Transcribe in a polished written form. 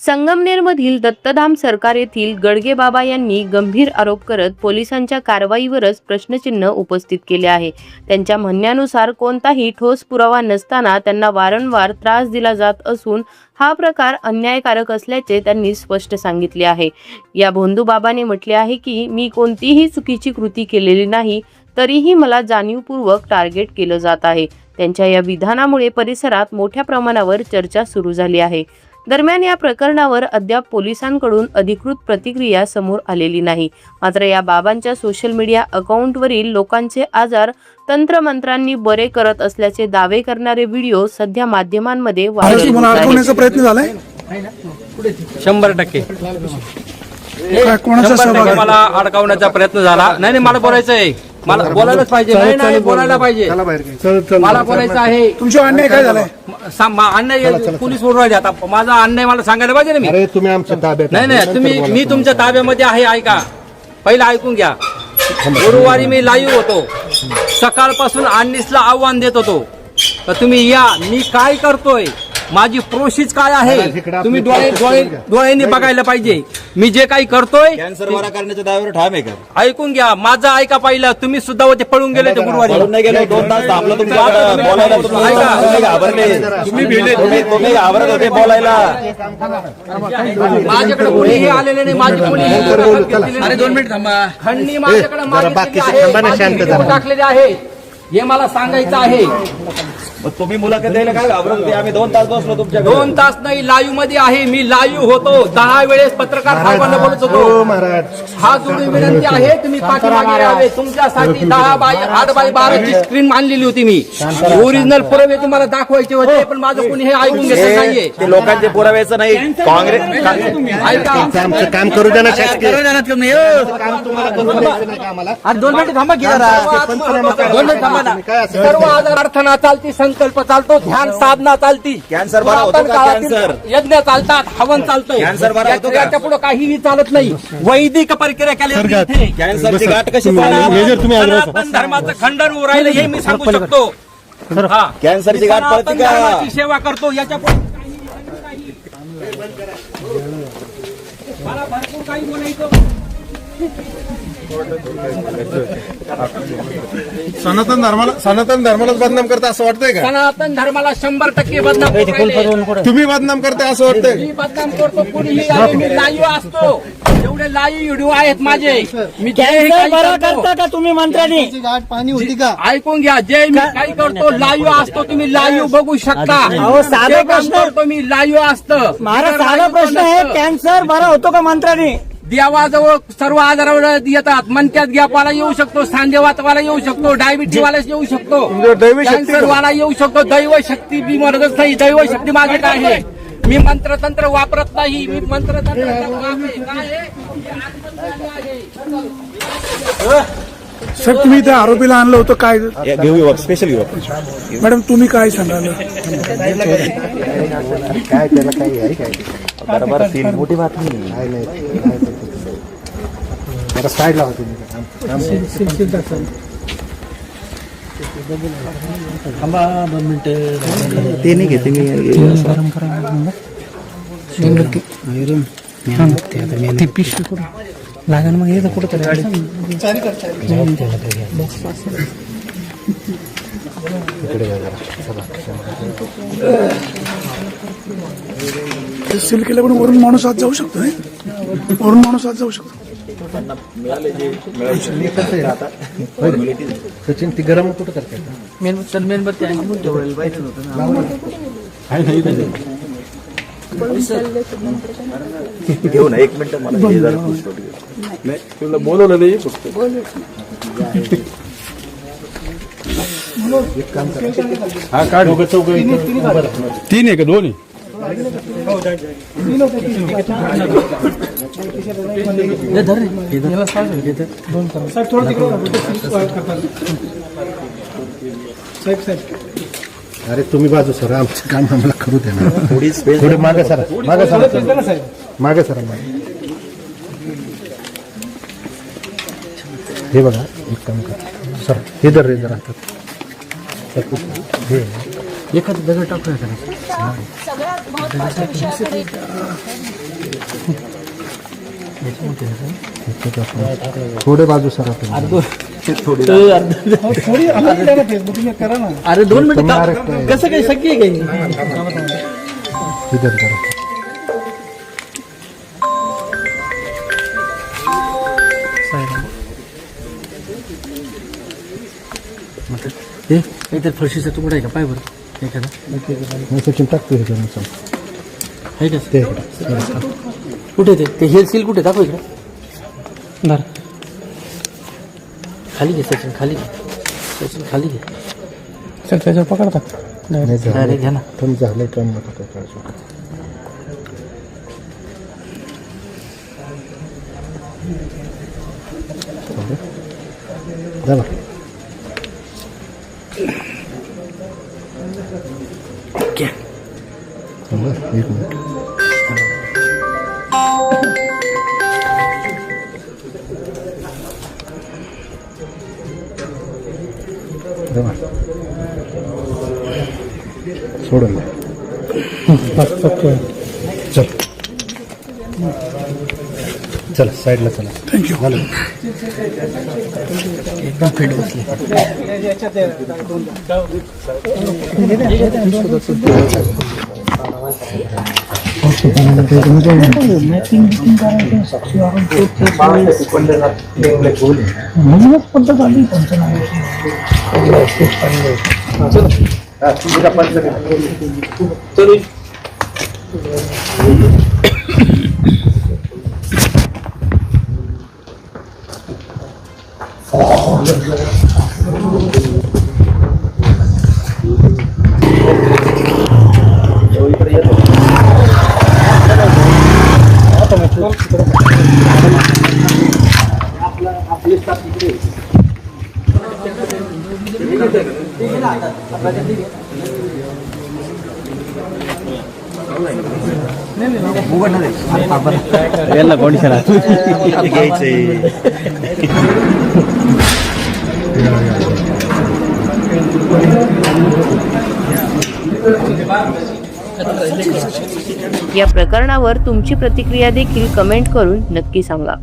संगमनेरमधील दत्तधाम सरकार येथील गडगे बाबा यांनी गंभीर आरोप करत पोलिसांच्या कारवाईवरच प्रश्नचिन्ह उपस्थित केले आहे। त्यांच्या म्हणण्यानुसार कोणताही ठोस पुरावा नसताना त्यांना वारंवार त्रास दिला जात असून हा प्रकार अन्यायकारक असल्याचे त्यांनी स्पष्ट सांगितले आहे। या भोंदू बाबाने म्हटले आहे की मी कोणतीही चुकीची कृती केलेली नाही, तरीही मला जाणीवपूर्वक टार्गेट केलं जात आहे। त्यांच्या या विधानामुळे परिसरात मोठ्या प्रमाणावर चर्चा सुरू झाली आहे। दरम्यान या प्रकरणावर अद्याप पोलिसांकडून अधिकृत प्रतिक्रिया समोर आलेली नाही। मात्र या बाबांच्या सोशल मीडिया अकाउंटवरील लोकांचे आजार तंत्रमंत्रांनी बरे करत असल्याचे दावे करणारे व्हिडिओ सध्या माध्यमांमध्ये व्हायरल अडकवण्याचा प्रयत्न झालाय 100%। कोणाचा सहभाग मला अडकवण्याचा प्रयत्न झाला नाही, मला बोलायचं आहे, मला बोलायलाच पाहिजे, नाही बोलायला पाहिजे, मला बोलायचं आहे। तुमचा अन्याय काय झालाय? अन्याय पोलीस बोलून राहिले, आता माझा अन्याय मला सांगायला पाहिजे ना। मी तुम्ही आमच्या ताब्यात नाही, मी तुमच्या ताब्यामध्ये आहे, ऐका, पहिला ऐकून घ्या। गुरुवारी मी लाईव्ह होतो, सकाळपासून 19ला आव्हान देत होतो तर तुम्ही या, मी काय करतोय, माझी प्रोसेस काय आहे, तुम्ही डोळ्यांनी बघायला पाहिजे। मी जे काही करतोय कॅन्सर बरा करण्याच्या दाव्यावर ठाम आहे का? ऐकून घ्या, माझं ऐका पहिलं। तुम्ही सुद्धा होते, पळून गेले ते गुरुवारी, नाही गेलो, 2 तास थांबलो तुमच्याकडे बोलायला, तुम्ही घाबरले, तुम्ही घाबरत होते बोलायला। माझ्याकडे कोणीही आलेले नाही, माझी कोणी, अरे 2 मिनिट थांबा, खंडणी माझ्याकडे टाकलेले आहे, हे मला सांगायचं आहे। तुम्ही मुलाखत द्यायला काय घाबरत होते? आम्ही 2 तास बसलो तुमच्याकडे। 2 तास नाही, लाईव्ह मध्ये आहे मी, लाईव्ह होतो, 10 वेळेस पत्रकार साहेबांना बोलत होतो। हा जोडी विनंती आहे, तुम्ही पाठीमागे यावे, तुमच्यासाठी 10 बाय 8 बाय 12 ची स्क्रीन आणलेली होती मी, ओरिजिनल पुरावे तुम्हाला दाखवायचे होते, पण माझं कोणी हे ऐकून घेतलं नाहीये। ते लोकांचे पुराव्याचं नाही, काँग्रेस ऐका, आमचं काम करू द्या ना, शासकीय 2 मिनिट थांबा की जरा, 2 मिनिट थांबा ना। सर्व आजार प्रार्थना चालती, संकल्प चालतो, ध्यान साधना चालती, कॅन्सर बरा होतो का? कॅन्सर यज्ञ चालतात, हवन चालतं, कॅन्सर बरा होतो का? याच्या पुढे काहीही चालत नाही। वैदिक प्रक्रिया केली जाते। कॅन्सरची गाठ कशी सनातन धर्माचं खंडन होऊ राहिलं हे मी सांगू शकतो। हा, कॅन्सरची गाठ पळते सनातन का? धर्माची सेवा करतो, याच्या पुढे मला भरपूर काही बोलायचं। सनातन धर्मालाच बदनाम करता असं वाटतंय का? सनातन धर्माला 100% बदनाम करू राहिले। तुम्ही बदनाम करताय असं वाटतंय? मी बदनाम करतो, कुणीही आले, मी लाईव्ह असतो, एवढे लाईव्ह व्हिडिओ आहेत माझे, मी करता का तुम्ही मंत्र्यांनी? गाठ पाणी होती का? ऐकून घ्या, जे मी काही करतो लाईव्ह असतो, तुम्ही लाईव्ह बघू शकता। साधा प्रश्न करतो मी, लाईव्ह असतं। माझा साधा प्रश्न आहे, कॅन्सर बरा होतो का मंत्र्यांनी? देवाजवळ सर्व आजारावर येतात, मनक्यात गॅपवाला येऊ शकतो, सांधेवातवाला येऊ शकतो, डायबिटीस वाला येऊ शकतो, कॅन्सर वाला येऊ शकतो। दैव शक्ती मी म्हणतच नाही, दैव शक्ती माझे काय आहे, मी मंत्रतंत्र वापरत नाही, मी मंत्रतंत्र सर तुम्ही इथे आरोपीला आणलं होतं काय? घेऊ स्पेशल घेऊ मॅडम तुम्ही काय सांगाल? काय त्याला काही आहे काय? बरोबर, मोठी बातमी जरा साईडला होते ते नाही घेते मी पिशवी लागण मग येतं कुठं सील केल्याकडून वरून माणूस आत जाऊ शकतो, वरून माणूस आत जाऊ शकतो। सचिन ती गरम कुठं करते? मेणबत्ती घेऊ ना, 1 मिनिट मला तुला बोलवलं नाही फक्त। हा काढ, 3 आहे का 2 आहे? अरे तुम्ही बाजू सर, आमचं काम आम्हाला करू द्या ना, थोडी स्पेस थोडे मागे सर, मागे सर, हे बघा एक काम कर सर, हे जर हातात हे एखादं दगड टाकूया का सगळ्यात महत्त्वाच्या विषयाकडे थोडे बाजू सर अरे 2 मिनिटं कसं काही शक्य आहे काही इधर करा इथे फरशीचा तुकडा आहे का पाय बरं एखादा सचिन टाकतो हे करून आहे का ते कुठे ते हेल सील कुठे दाखव इकडे खाली घे सचिन खाली घे सचिन खाली घे सर त्याच्यावर पकडतात डायरेक्ट घ्या ना पण झालं काम नका काय झालं एक मिनिट सोडून चल चला साईडला चला थँक्यू. एकदम फिट बसली याला कंडिशन घ्यायचंय या प्रकरणावर तुमची प्रतिक्रिया देखील कमेंट करून नक्की सांगा.